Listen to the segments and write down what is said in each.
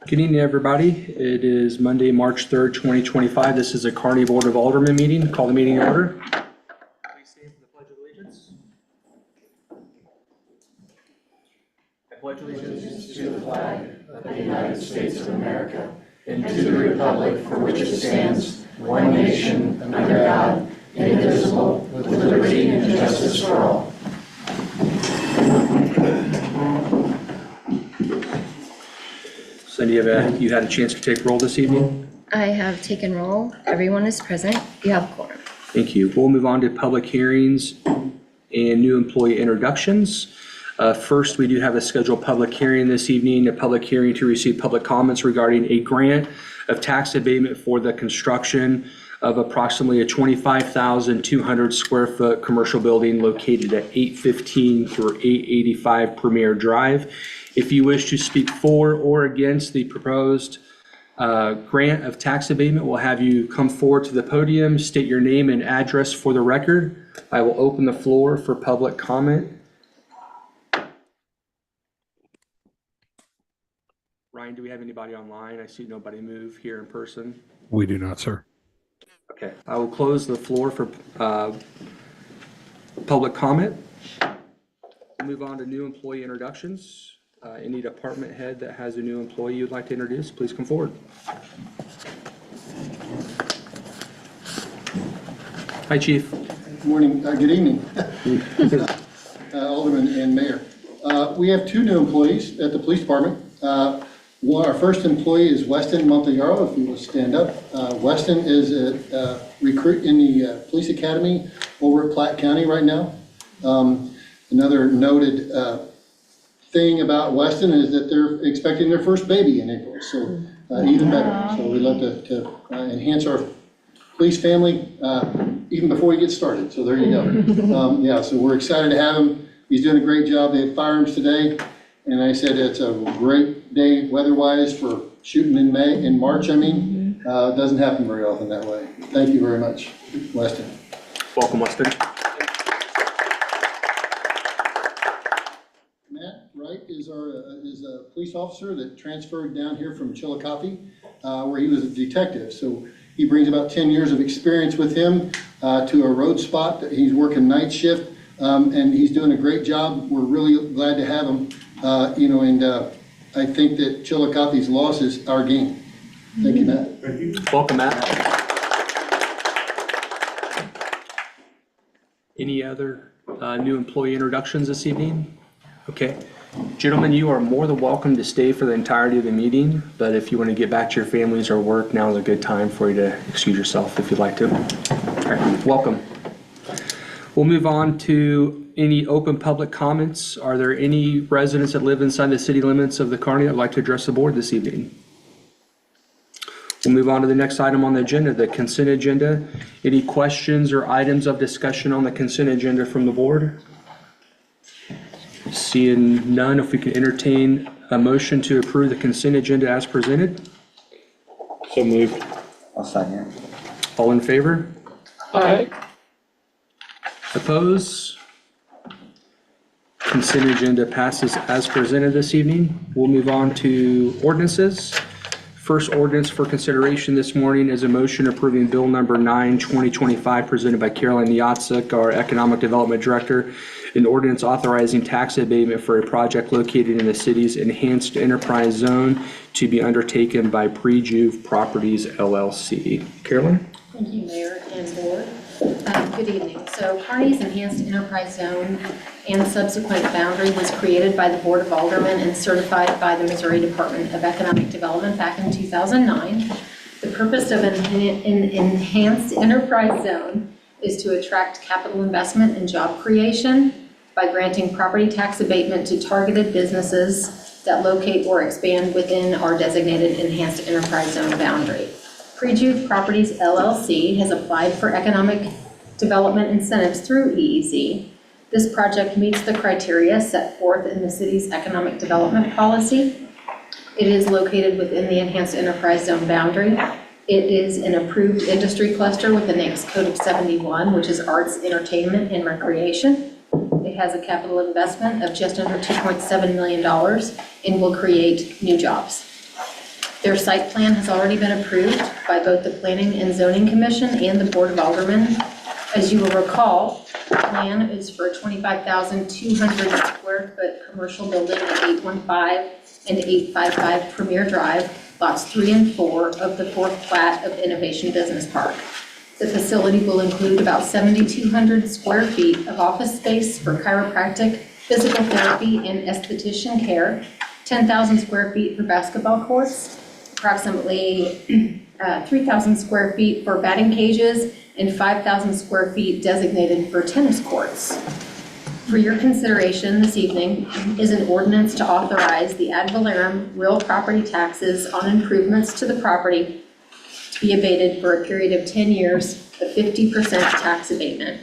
Good evening, everybody. It is Monday, March 3rd, 2025. This is a Kearney Board of Aldermen meeting. Call the meeting to order. Please stand for the Pledge of Allegiance. I pledge allegiance to the flag of the United States of America and to the republic for which it stands, one nation, under God, indivisible, with liberty and justice for all. Cindy, you had a chance to take roll this evening? I have taken roll. Everyone is present. You have a quorum. Thank you. We'll move on to public hearings and new employee introductions. First, we do have a scheduled public hearing this evening, a public hearing to receive public comments regarding a grant of tax abatement for the construction of approximately a 25,200 square foot commercial building located at 815 through 885 Premier Drive. If you wish to speak for or against the proposed grant of tax abatement, we'll have you come forward to the podium, state your name and address for the record. I will open the floor for public comment. Ryan, do we have anybody online? I see nobody move here in person. We do not, sir. Okay, I will close the floor for public comment. Move on to new employee introductions. Any department head that has a new employee you'd like to introduce, please come forward. Hi, Chief. Good morning, good evening, Alderman and Mayor. We have two new employees at the police department. Our first employee is Weston Montellaro, if you will stand up. Weston is a recruit in the police academy over at Platte County right now. Another noted thing about Weston is that they're expecting their first baby in April, so even better. So we'd love to enhance our police family even before we get started. So there you go. Yeah, so we're excited to have him. He's doing a great job. They had firearms today, and I said it's a great day weather-wise for shooting in March. I mean, it doesn't happen very often that way. Thank you very much, Weston. Welcome, Weston. Wright is a police officer that transferred down here from Chillicothe, where he was a detective. So he brings about 10 years of experience with him to a road spot. He's working night shift, and he's doing a great job. We're really glad to have him. I think that Chillicothe's loss is our gain. Thank you, Matt. Thank you. Welcome, Matt. Any other new employee introductions this evening? Okay. Gentlemen, you are more than welcome to stay for the entirety of the meeting, but if you want to get back to your families or work, now is a good time for you to excuse yourself if you'd like to. All right, welcome. We'll move on to any open public comments. Are there any residents that live inside the city limits of the Kearney that would like to address the board this evening? We'll move on to the next item on the agenda, the consent agenda. Any questions or items of discussion on the consent agenda from the board? Seeing none, if we can entertain a motion to approve the consent agenda as presented. So moved. I'll second. All in favor? Aye. Oppose? Consent agenda passes as presented this evening. We'll move on to ordinances. First ordinance for consideration this morning is a motion approving Bill number 9, 2025, presented by Caroline Yatsuk, our Economic Development Director, an ordinance authorizing tax abatement for a project located in the city's enhanced enterprise zone to be undertaken by Prejuve Properties, LLC. Carolyn? Thank you, Mayor and Board. Good evening. So Kearney's enhanced enterprise zone and subsequent boundary was created by the Board of Aldermen and certified by the Missouri Department of Economic Development back in 2009. The purpose of an enhanced enterprise zone is to attract capital investment and job creation by granting property tax abatement to targeted businesses that locate or expand within our designated enhanced enterprise zone boundary. Prejuve Properties LLC has applied for economic development incentives through EEZ. This project meets the criteria set forth in the city's economic development policy. It is located within the enhanced enterprise zone boundary. It is an approved industry cluster with a NAICS code of 71, which is arts, entertainment, and recreation. It has a capital investment of just under $2.7 million and will create new jobs. Their site plan has already been approved by both the Planning and Zoning Commission and the Board of Aldermen. As you will recall, the plan is for a 25,200 square foot commercial building at 815 and 855 Premier Drive, lots 3 and 4 of the 4th plat of Innovation Business Park. The facility will include about 7,200 square feet of office space for chiropractic, physical therapy, and esthetician care, 10,000 square feet for basketball courts, approximately 3,000 square feet for batting cages, and 5,000 square feet designated for tennis courts. For your consideration this evening is an ordinance to authorize the ad valorem real property taxes on improvements to the property to be abated for a period of 10 years, a 50% tax abatement,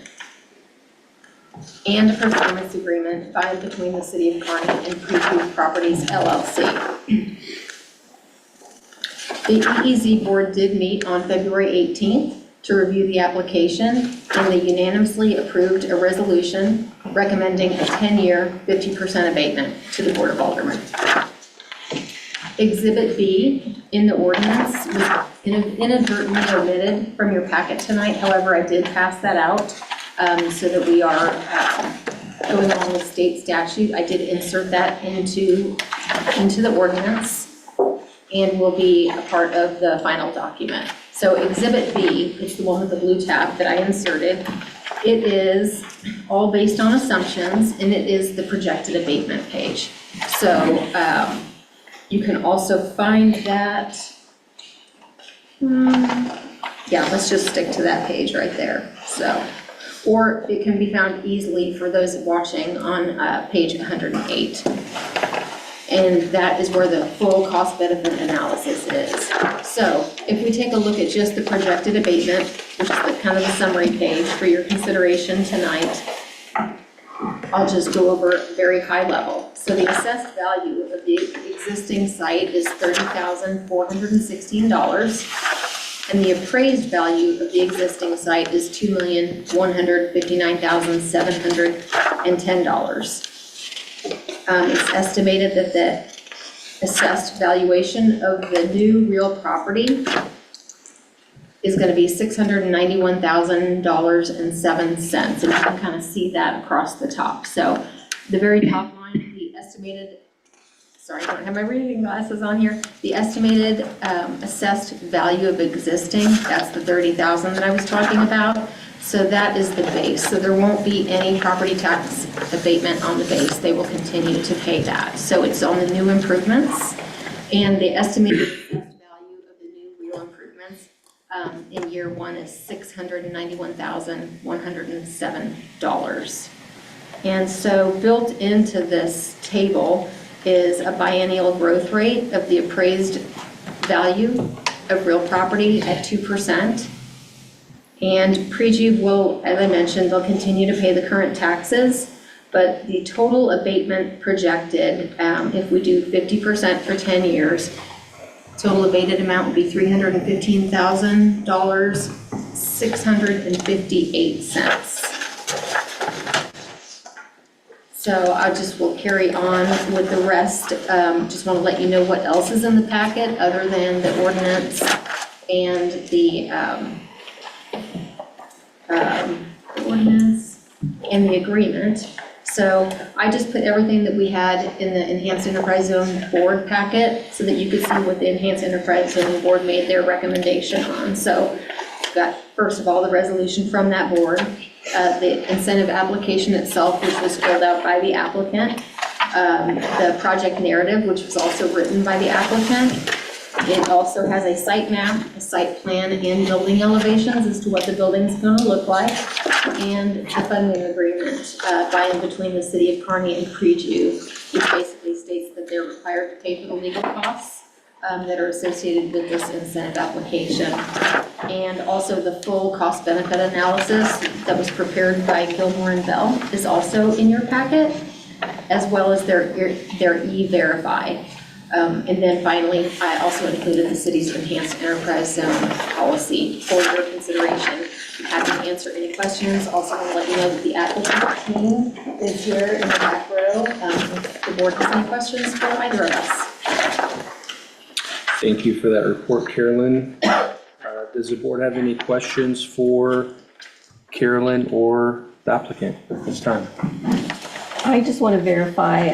and a performance agreement signed between the City of Kearney and Preview Properties LLC. The EEZ Board did meet on February 18th to review the application, and they unanimously approved a resolution recommending a 10-year, 50% abatement to the Board of Aldermen. Exhibit B in the ordinance was inadvertently omitted from your packet tonight. However, I did pass that out so that we are going along with state statute. I did insert that into the ordinance and will be a part of the final document. So Exhibit B, it's the one with the blue tab that I inserted. It is all based on assumptions, and it is the projected abatement page. So you can also find that, yeah, let's just stick to that page right there. So, or it can be found easily for those watching on page 108. And that is where the full cost benefit analysis is. So if we take a look at just the projected abatement, which is the kind of the summary page for your consideration tonight, I'll just go over very high level. So the assessed value of the existing site is $30,416, and the appraised value of the existing site is $2,159,710. It's estimated that the assessed valuation of the new real property is going to be $691,000.07, and you can kind of see that across the top. So the very top line, the estimated, sorry, I don't have my reading glasses on here. The estimated assessed value of existing, that's the $30,000 that I was talking about. So that is the base. So there won't be any property tax abatement on the base. They will continue to pay that. So it's on the new improvements, and the estimated assessed value of the new real improvements in year one is $691,107. And so built into this table is a biennial growth rate of the appraised value of real property at 2%. And Preview will, as I mentioned, they'll continue to pay the current taxes, but the total abatement projected, if we do 50% for 10 years, total abated amount would be $315,658. So I just will carry on with the rest. Just want to let you know what else is in the packet other than the ordinance and the ordinance and the agreement. So I just put everything that we had in the Enhanced Enterprise Zone Board packet so that you could see what the Enhanced Enterprise Zone Board made their recommendation on. So we've got, first of all, the resolution from that board, the incentive application itself, which was filled out by the applicant, the project narrative, which was also written by the applicant. It also has a site map, a site plan, and building elevations as to what the building's going to look like, and the funding agreement by and between the City of Kearney and Preview, which basically states that they're required to pay for the legal costs that are associated with this incentive application. And also the full cost benefit analysis that was prepared by Gilmore and Bell is also in your packet, as well as their E-Verify. And then finally, I also included the city's enhanced enterprise zone policy for your consideration. I'm happy to answer any questions. Also want to let you know that the applicant team is here in the back row. If the board has any questions for either of us. Thank you for that report, Carolyn. Does the board have any questions for Carolyn or the applicant at this time? I just want to verify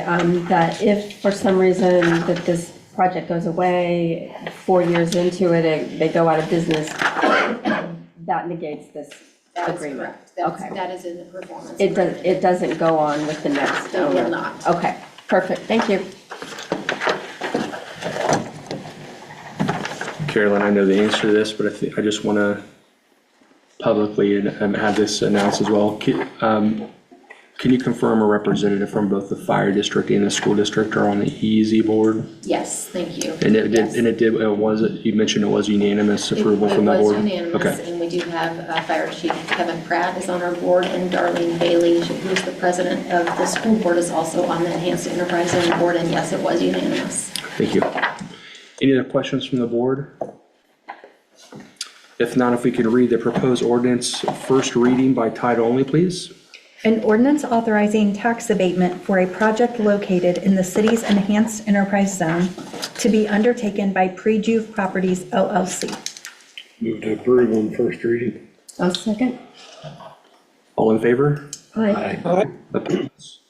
that if for some reason that this project goes away, 4 years into it, they go out of business, that negates this That's agreement. correct. That's- Okay. That is in the performance. It doesn't go on with the next It owner? will not. Okay, perfect, thank you. Carolyn, I know the answer to this, but I just want to publicly have this announced as well. Can you confirm a representative from both the fire district and the school district are on the EZ board? Yes, thank you. And Yes. you mentioned it was unanimous approval from the board? It was unanimous, Okay. and we do have Fire Chief Kevin Pratt is on our board, and Darlene Bailey, who's the president of the school board, is also on the Enhanced Enterprise Zone board, and yes, it was unanimous. Thank you. Any other questions from the board? If not, if we could read the proposed ordinance first reading by title only, please. An ordinance authorizing tax abatement for a project located in the city's Enhanced Enterprise Zone to be undertaken by Prejuve Properties LLC. Move to approve on first reading. I'll second. All in favor? Aye. Opposed?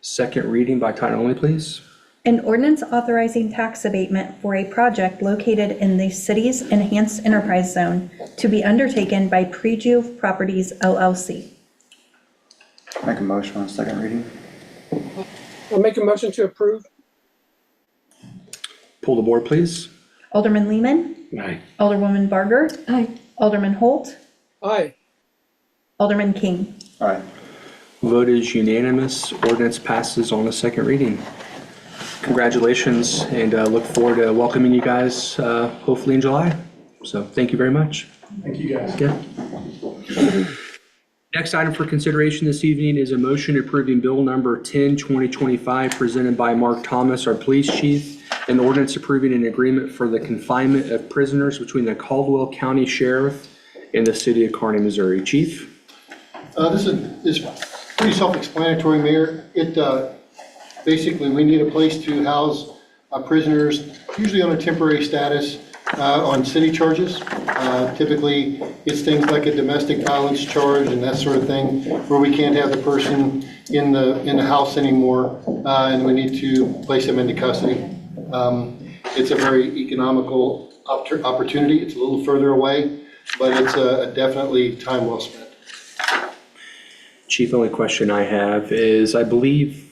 Second reading by title only, please. An ordinance authorizing tax abatement for a project located in the city's Enhanced Enterprise Zone to be undertaken by Prejuve Properties LLC. Make a motion on second reading. I'll make a motion to approve. Pull the board, please. Alderman Lehman, Aye. Alderwoman Barger, Aye. Alderman Holt, Aye. Alderman King. Aye. Vote is unanimous. Ordinance passes on the second reading. Congratulations, and look forward to welcoming you guys hopefully in July. So thank you very much. Thank you, guys. Yeah. Next item for consideration this evening is a motion approving bill number 10, 2025, presented by Mark Thomas, our police chief, an ordinance approving an agreement for the confinement of prisoners between the Caldwell County Sheriff and the city of Kearney, Missouri. Chief? This is pretty self-explanatory, Mayor. Basically, we need a place to house prisoners, usually on a temporary status, on city charges. Typically, it's things like a domestic violence charge and that sort of thing, where we can't have the person in the house anymore, and we need to place them into custody. It's a very economical opportunity. It's a little further away, but it's definitely time well spent. Chief, only question I have is, I believe,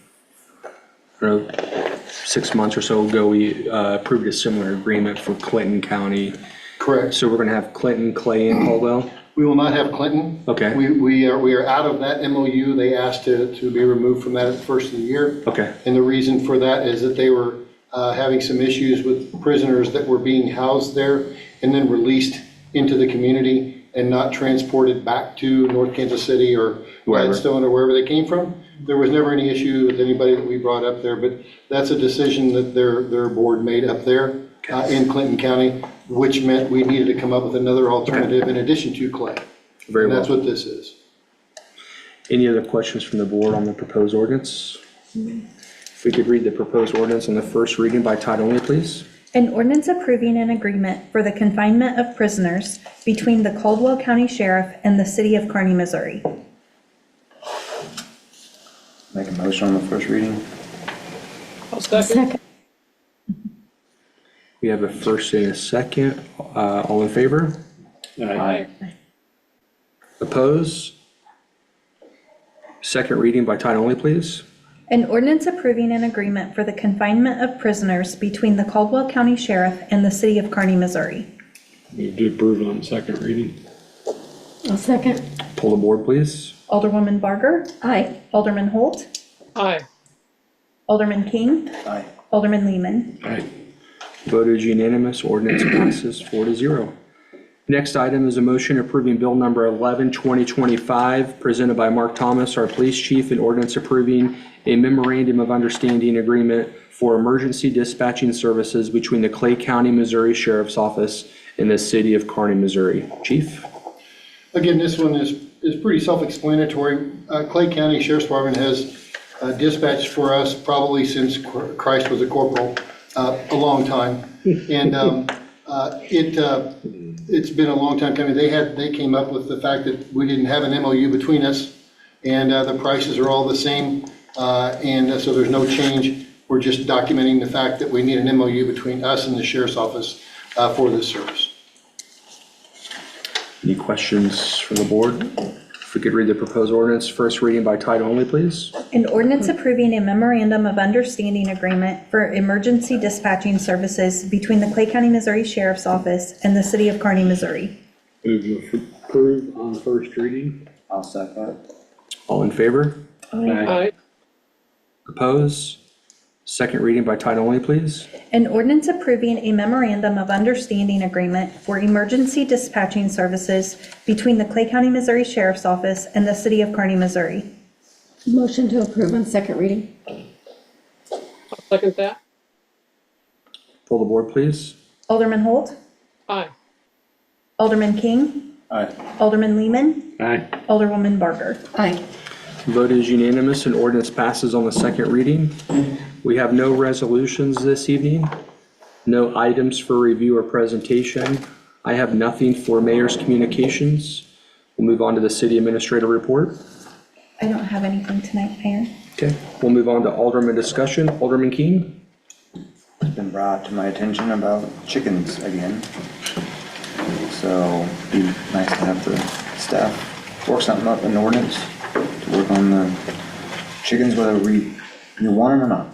6 months or so ago, we approved a similar agreement for Clinton County. Correct. So we're going to have Clinton, Clay, and Caldwell? We will not have Clinton. Okay. We are out of that MOU. They asked to be removed from that at the first of the year. Okay. And the reason for that is that they were having some issues with prisoners that were being housed there and then released into the community and not transported back to North Kansas City or Gladstone or wherever they came from. There was never any issue with anybody that we brought up there, but that's a decision that their board made up there in Clinton County, which meant we needed to come up with another alternative in addition to Clay. Very And well. that's what this is. Any other questions from the board on the proposed ordinance? If we could read the proposed ordinance on the first reading by title only, please. An ordinance approving an agreement for the confinement of prisoners between the Caldwell County Sheriff and the city of Kearney, Missouri. Make a motion on the first reading. I'll second. We have a first and a second. All in favor? Aye. Opposed? Second reading by title only, please. An ordinance approving an agreement for the confinement of prisoners between the Caldwell County Sheriff and the city of Kearney, Missouri. Move to approve on second reading. I'll second. Pull the board, please. Alderwoman Barger, Aye. Alderman Holt, Aye. Alderman King, Aye. Alderman Lehman. Aye. Vote is unanimous. Ordinance passes 4-0. Next item is a motion approving bill number 11, 2025, presented by Mark Thomas, our police chief, an ordinance approving a memorandum of understanding agreement for emergency dispatching services between the Clay County, Missouri Sheriff's Office and the city of Kearney, Missouri. Chief? Again, this one is pretty self-explanatory. Clay County Sheriff's Department has dispatched for us probably since Christ was a corporal. a long time. And it's been a long time coming. They came up with the fact that we didn't have an MOU between us, and the prices are all the same, and so there's no change. We're just documenting the fact that we need an MOU between us and the sheriff's office for this service. Any questions from the board? If we could read the proposed ordinance, first reading by title only, please. An ordinance approving a memorandum of understanding agreement for emergency dispatching services between the Clay County, Missouri Sheriff's Office and the City of Kearney, Missouri. Move to approve on first reading. I'll second. All in favor? Aye. Oppose? Second reading by title only, please. An ordinance approving a memorandum of understanding agreement for emergency dispatching services between the Clay County, Missouri Sheriff's Office and the City of Kearney, Missouri. Motion to approve on second reading. I'll second that. Pull the board, please. Alderman Holt, Aye. Alderman King, Aye. Alderman Lehman, Aye. Alderwoman Barker. Aye. Vote is unanimous and ordinance passes on the second reading. We have no resolutions this evening, no items for review or presentation. I have nothing for mayor's communications. We'll move on to the city administrator report. I don't have anything tonight, Mayor. Okay, we'll move on to alderman discussion. Alderman King? It's been brought to my attention about chickens again. So it'd be nice to have the staff work something up in ordinance to work on the chickens, whether you want them or not.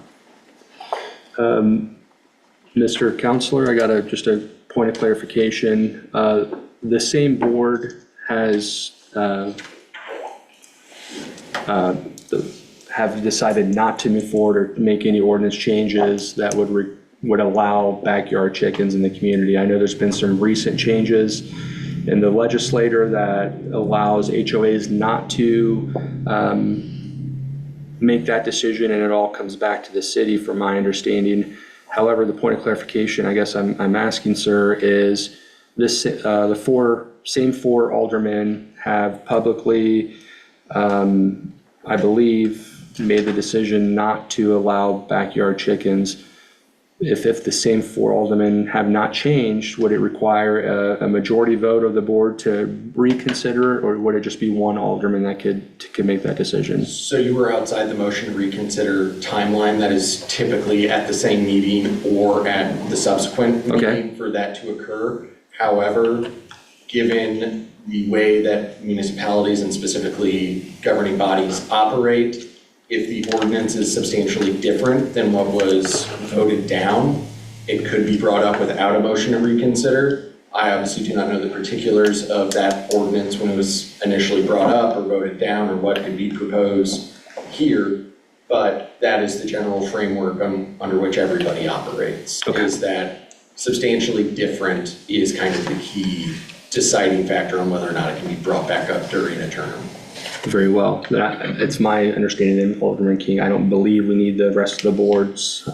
Mr. Counselor, I got just a point of clarification. The same board has have decided not to move forward or make any ordinance changes that would allow backyard chickens in the community. I know there's been some recent changes in the legislature that allows HOAs not to make that decision, and it all comes back to the city, from my understanding. However, the point of clarification I guess I'm asking, sir, is this the same four aldermen have publicly, I believe, made the decision not to allow backyard chickens. If the same four aldermen have not changed, would it require a majority vote of the board to reconsider, or would it just be one alderman that could make that decision? So you were outside the motion to reconsider timeline. That is typically at the same meeting or at the subsequent meeting for that to occur. However, given the way that municipalities and specifically governing bodies operate, if the ordinance is substantially different than what was voted down, it could be brought up without a motion to reconsider. I obviously do not know the particulars of that ordinance when it was initially brought up or voted down, or what could be proposed here, but that is the general framework under which everybody operates. Okay. Is that substantially different is kind of the key deciding factor on whether or not it can be brought back up during a term. Very well. It's my understanding that Alderman King, I don't believe we need the rest of the board's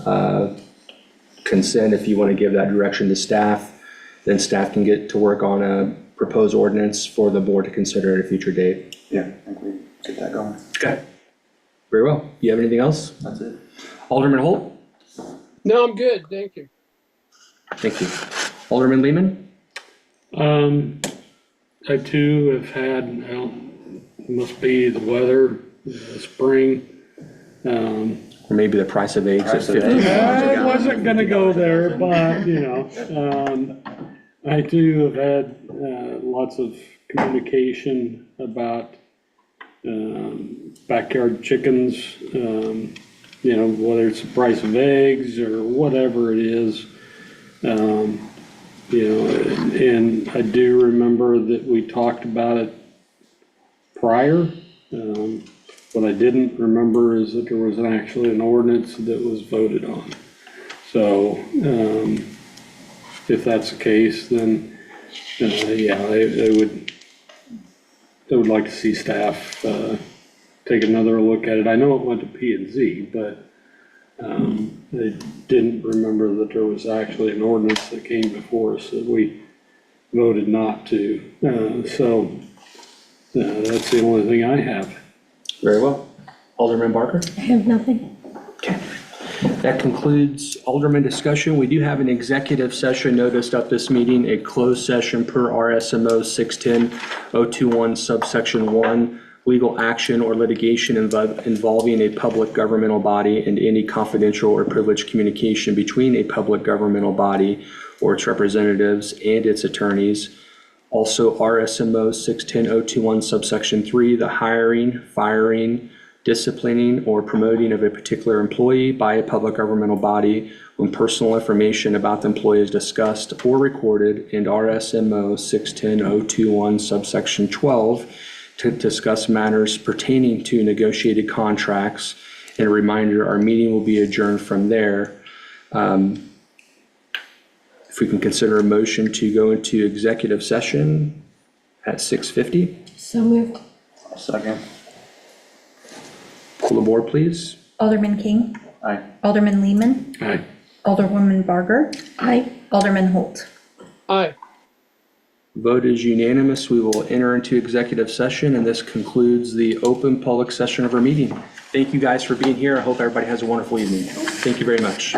consent. If you want to give that direction to staff, then staff can get to work on a proposed ordinance for the board to consider at a future date. Yeah, I think we get that going. Okay. Very well. You have anything else? That's it. Alderman Holt? No, I'm good. Thank you. Thank you. Alderman Lehman? I too have had, well, it must be the weather, the spring. Or maybe the price of eggs at Price of 50 eggs. pounds a I gallon. wasn't gonna go there, but, you know, I too have had lots of communication about backyard chickens, you know, whether it's the price of eggs or whatever it is. You know, and I do remember that we talked about it prior. What I didn't remember is that there was actually an ordinance that was voted on. So, if that's the case, then, yeah, I would like to see staff, take another look at it. I know it went to P and Z, but, I didn't remember that there was actually an ordinance that came before us that we voted not to. So, that's the only thing I have. Very well. Alderman Barker? I have nothing. Okay. That concludes Alderman discussion. We do have an executive session noticed up this meeting, a closed session per RSMO 610-021 subsection 1, legal action or litigation involving a public governmental body and any confidential or privileged communication between a public governmental body or its representatives and its attorneys. Also RSMO 610-021 subsection 3, the hiring, firing, disciplining, or promoting of a particular employee by a public governmental body when personal information about the employee is discussed or recorded, and RSMO 610-021 subsection 12 to discuss matters pertaining to negotiated contracts. And a reminder, our meeting will be adjourned from there. If we can consider a motion to go into executive session at 6:50. So moved. Second. Pull the board, please. Alderman King, Aye. Alderman Lehman, Aye. Alderwoman Barger, Aye. Alderman Holt. Aye. Vote is unanimous. We will enter into executive session, and this concludes the open public session of our meeting. Thank you guys for being here. I hope everybody has a wonderful evening. Thank you very much.